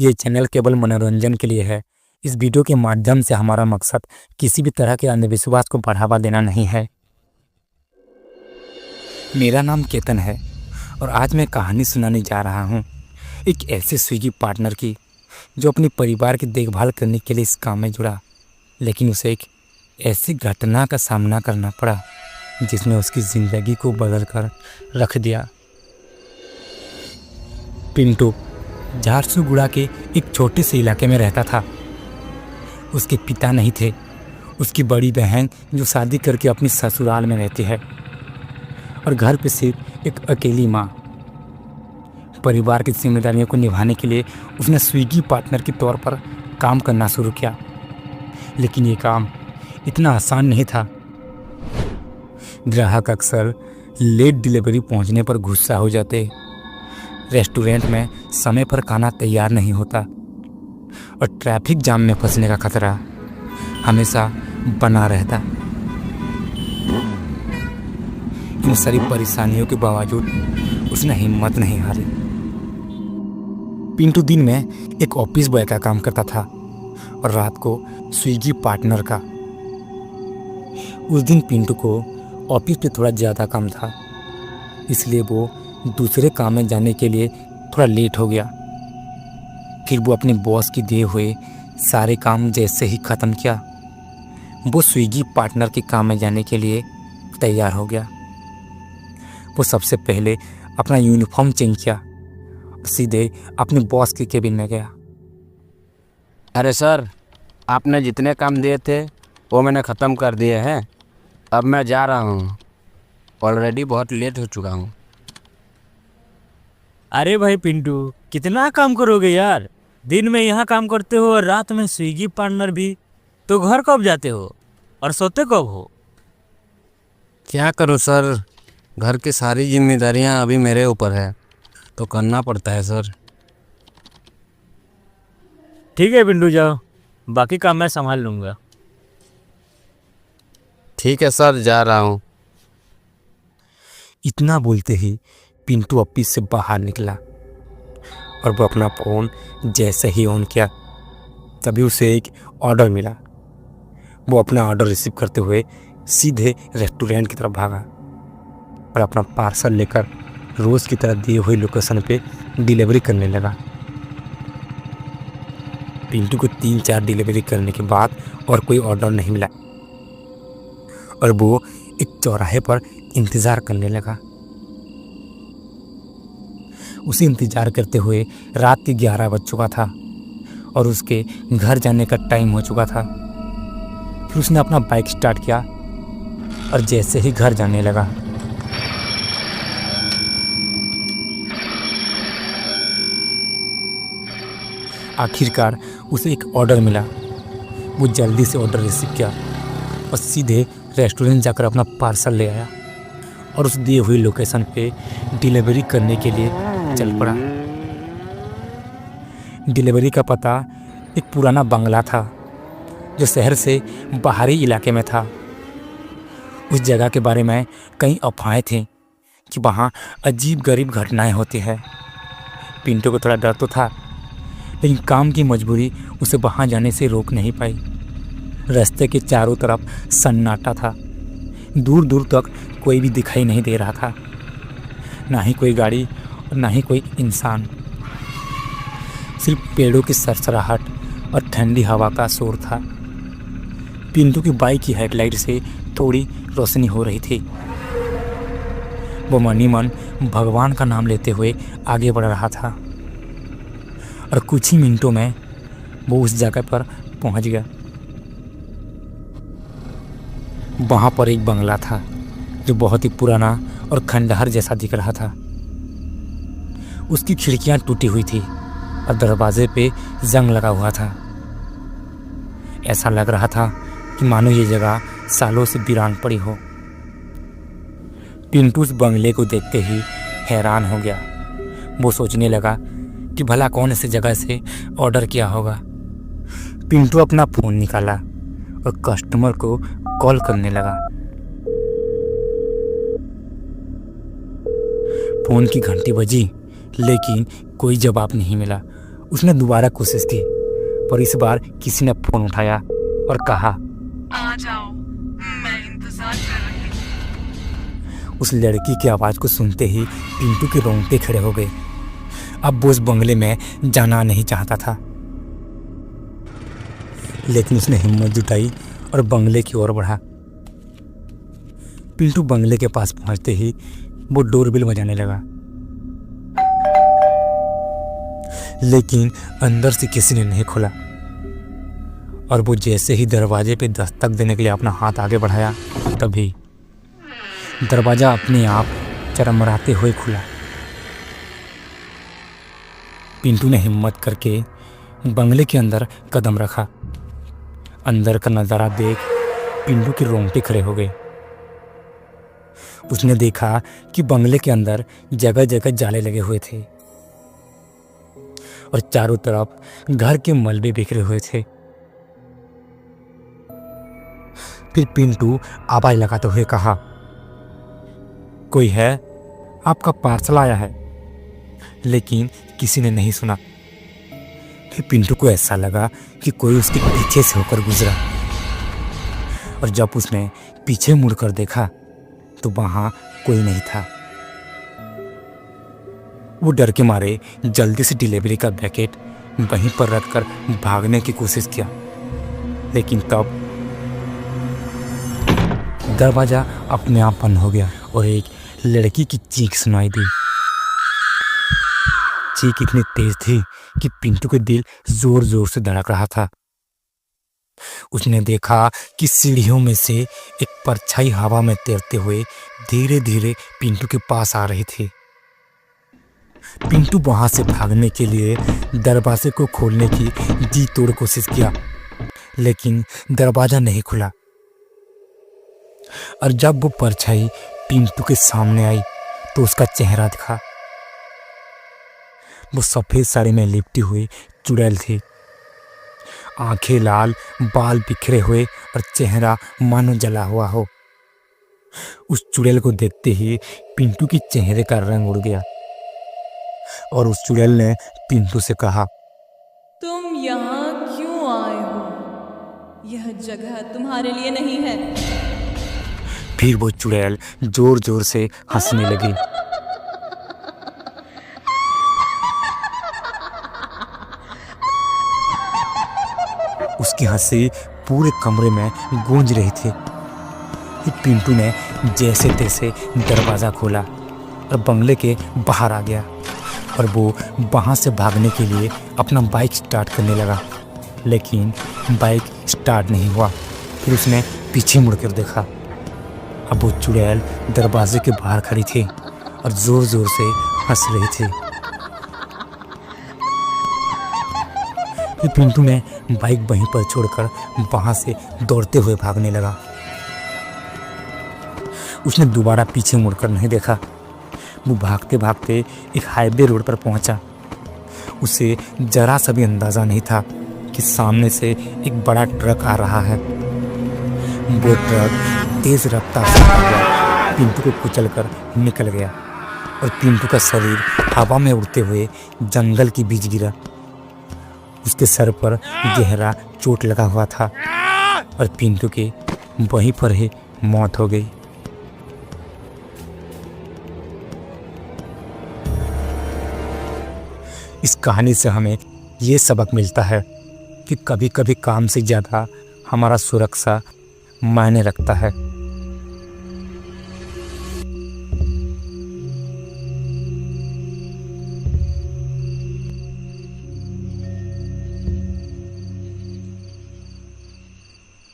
ये चैनल केवल मनोरंजन के लिए है। इस वीडियो के माध्यम से हमारा मकसद किसी भी तरह के अंधविश्वास को बढ़ावा देना नहीं है। मेरा नाम केतन है और आज मैं कहानी सुनाने जा रहा हूँ एक ऐसे स्विगी पार्टनर की जो अपने परिवार की देखभाल करने के लिए इस काम में जुड़ा, लेकिन उसे एक ऐसी घटना का सामना करना पड़ा जिसने उसकी ज़िंदगी को बदल कर रख दिया। पिंटू झारसुगुड़ा के एक छोटे से इलाके में रहता था। उसके पिता नहीं थे, उसकी बड़ी बहन जो शादी करके अपनी ससुराल में रहती है और घर पे सिर्फ एक अकेली माँ। परिवार की जिम्मेदारियों को निभाने के लिए उसने स्विगी पार्टनर के तौर पर काम करना शुरू किया, लेकिन ये काम इतना आसान नहीं था। ग्राहक अक्सर लेट डिलीवरी पहुंचने पर गुस्सा हो जाते, रेस्टोरेंट में समय पर खाना तैयार नहीं होता और ट्रैफिक जाम में फंसने का खतरा हमेशा बना रहता। इन सारी परेशानियों के बावजूद उसने हिम्मत नहीं हारी। पिंटू दिन में एक ऑफिस बॉय का काम करता था और रात को स्विगी पार्टनर का। उस दिन पिंटू को ऑफिस पे थोड़ा ज़्यादा काम था, इसलिए वो दूसरे काम में जाने के लिए थोड़ा लेट हो गया। फिर वो अपने बॉस की दिए हुए सारे काम जैसे ही ख़त्म किया, वो स्विगी पार्टनर के काम में जाने के लिए तैयार हो गया। वो सबसे पहले अपना यूनिफॉर्म चेंज किया, सीधे अपने बॉस के केबिन में गया। अरे सर, आपने जितने काम दिए थे वो मैंने ख़त्म कर दिए हैं। अब मैं जा रहा हूँ, ऑलरेडी बहुत लेट हो चुका हूँ। अरे भाई पिंटू, कितना काम करोगे यार? दिन में यहाँ काम करते हो और रात में स्विगी पार्टनर भी, तो घर कब जाते हो और सोते कब हो? क्या करूँ सर, घर की सारी जिम्मेदारियाँ अभी मेरे ऊपर है तो करना पड़ता है सर। ठीक है पिंटू, जाओ, बाकी काम मैं संभाल लूँगा। ठीक है सर, जा रहा हूँ। इतना बोलते ही पिंटू ऑफिस से बाहर निकला और वो अपना फ़ोन जैसे ही ऑन किया तभी उसे एक ऑर्डर मिला। वो अपना ऑर्डर रिसीव करते हुए सीधे रेस्टोरेंट की तरफ भागा और अपना पार्सल लेकर रोज़ की तरह दिए हुए लोकेशन पे डिलीवरी करने लगा। पिंटू को 3-4 डिलीवरी करने के बाद और कोई ऑर्डर नहीं मिला और वो एक चौराहे पर इंतज़ार करने लगा। उसे इंतज़ार करते हुए रात के 11 बज चुका था और उसके घर जाने का टाइम हो चुका था। फिर उसने अपना बाइक स्टार्ट किया और जैसे ही घर जाने लगा आखिरकार उसे एक ऑर्डर मिला। वो जल्दी से ऑर्डर रिसीव किया और सीधे रेस्टोरेंट जाकर अपना पार्सल ले आया और उस दिए हुई लोकेशन पे डिलीवरी करने के लिए चल पड़ा। डिलीवरी का पता एक पुराना बंगला था जो शहर से बाहरी इलाके में था। उस जगह के बारे में कई अफवाहें थीं कि वहाँ अजीब गरीब घटनाएं होती हैं। पिंटू को थोड़ा डर तो था, लेकिन काम की मजबूरी उसे वहाँ जाने से रोक नहीं पाई। रास्ते के चारों तरफ सन्नाटा था, दूर दूर तक कोई भी दिखाई नहीं दे रहा था, ना ही कोई गाड़ी और ना ही कोई इंसान। सिर्फ पेड़ों की सरसराहट और ठंडी हवा का शोर था। पिंटू की बाइक की हेडलाइट से थोड़ी रोशनी हो रही थी। वो मन ही मन भगवान का नाम लेते हुए आगे बढ़ रहा था और कुछ ही मिनटों में वो उस जगह पर पहुंच गया। वहाँ पर एक बंगला था जो बहुत ही पुराना और खंडहर जैसा दिख रहा था। उसकी खिड़कियाँ टूटी हुई थी और दरवाजे पे जंग लगा हुआ था। ऐसा लग रहा था कि मानो ये जगह सालों से वीरान पड़ी हो। पिंटू उस बंगले को देखते ही हैरान हो गया। वो सोचने लगा कि भला कौन सी जगह से ऑर्डर किया होगा। पिंटू अपना फ़ोन निकाला और कस्टमर को कॉल करने लगा। फ़ोन की घंटी बजी, लेकिन कोई जवाब नहीं मिला उसने दोबारा कोशिश की, पर इस बार किसी ने फोन उठाया और कहा, आ जाओ, मैं इंतजार कर रही हूँ। उस लड़की की आवाज़ को सुनते ही पिंटू के रोंगटे खड़े हो गए। अब वो उस बंगले में जाना नहीं चाहता था, लेकिन उसने हिम्मत जुटाई और बंगले की ओर बढ़ा। पिंटू बंगले के पास पहुंचते ही वो डोरबेल बजाने लगा, लेकिन अंदर से किसी ने नहीं खोला। और वो जैसे ही दरवाजे पे दस्तक देने के लिए अपना हाथ आगे बढ़ाया, तभी दरवाजा अपने आप चरमराते हुए खुला। पिंटू ने हिम्मत करके बंगले के अंदर कदम रखा। अंदर का नज़ारा देख पिंटू के रोंगटे खड़े हो गए। उसने देखा कि बंगले के अंदर जगह जगह जाले लगे हुए थे और चारों तरफ घर के मलबे बिखरे हुए थे। फिर पिंटू आवाज लगाते हुए कहा, कोई है? आपका पार्सल आया है। लेकिन किसी ने नहीं सुना। फिर पिंटू को ऐसा लगा कि कोई उसके पीछे से होकर गुजरा, और जब उसने पीछे मुड़कर देखा तो वहां कोई नहीं था। वो डर के मारे जल्दी से डिलीवरी का पैकेट वहीं पर रखकर भागने की कोशिश किया, लेकिन तब दरवाजा अपने आप बंद हो गया और एक लड़की की चीख सुनाई दी। चीख इतनी तेज थी कि पिंटू के दिल जोर जोर से धड़क रहा था। उसने देखा कि सीढ़ियों में से एक परछाई हवा में तैरते हुए धीरे धीरे पिंटू के पास आ रही थी। पिंटू वहां से भागने के लिए दरवाजे को खोलने की जी तोड़ कोशिश किया, लेकिन दरवाजा नहीं खुला। और जब वो परछाई पिंटू के सामने आई तो उसका चेहरा दिखा। वो सफेद साड़ी में लिपटी हुई चुड़ैल थी। आंखें लाल, बाल बिखरे हुए और चेहरा मानो जला हुआ हो। उस चुड़ैल को देखते ही पिंटू के चेहरे का रंग उड़ गया और उस चुड़ैल ने पिंटू से कहा, तुम यहाँ क्यों आए हो? यह जगह तुम्हारे लिए नहीं है। फिर वो चुड़ैल जोर जोर से हंसने लगी। उसकी हंसी पूरे कमरे में गूंज रही थी। फिर पिंटू ने जैसे तैसे दरवाज़ा खोला और बंगले के बाहर आ गया, और वो वहाँ से भागने के लिए अपना बाइक स्टार्ट करने लगा, लेकिन बाइक स्टार्ट नहीं हुआ। फिर उसने पीछे मुड़कर देखा। अब वो चुड़ैल दरवाजे के बाहर खड़ी थी और ज़ोर ज़ोर से हंस रही थी। फिर पिंटू ने बाइक वहीं पर छोड़कर वहाँ से दौड़ते हुए भागने लगा। उसने दोबारा पीछे मुड़कर नहीं देखा। वो भागते भागते एक हाईवे रोड पर पहुंचा। उसे जरा सा भी अंदाज़ा नहीं था कि सामने से एक बड़ा ट्रक आ रहा है। वो ट्रक तेज रफ्तार से आया, पिंटू को कुचलकर निकल गया और पिंटू का शरीर हवा में उड़ते हुए जंगल के बीच गिरा। उसके सर पर गहरा चोट लगा हुआ था और पिंटू की वहीं पर ही मौत हो गई। इस कहानी से हमें ये सबक मिलता है कि कभी कभी काम से ज़्यादा हमारा सुरक्षा मायने रखता है।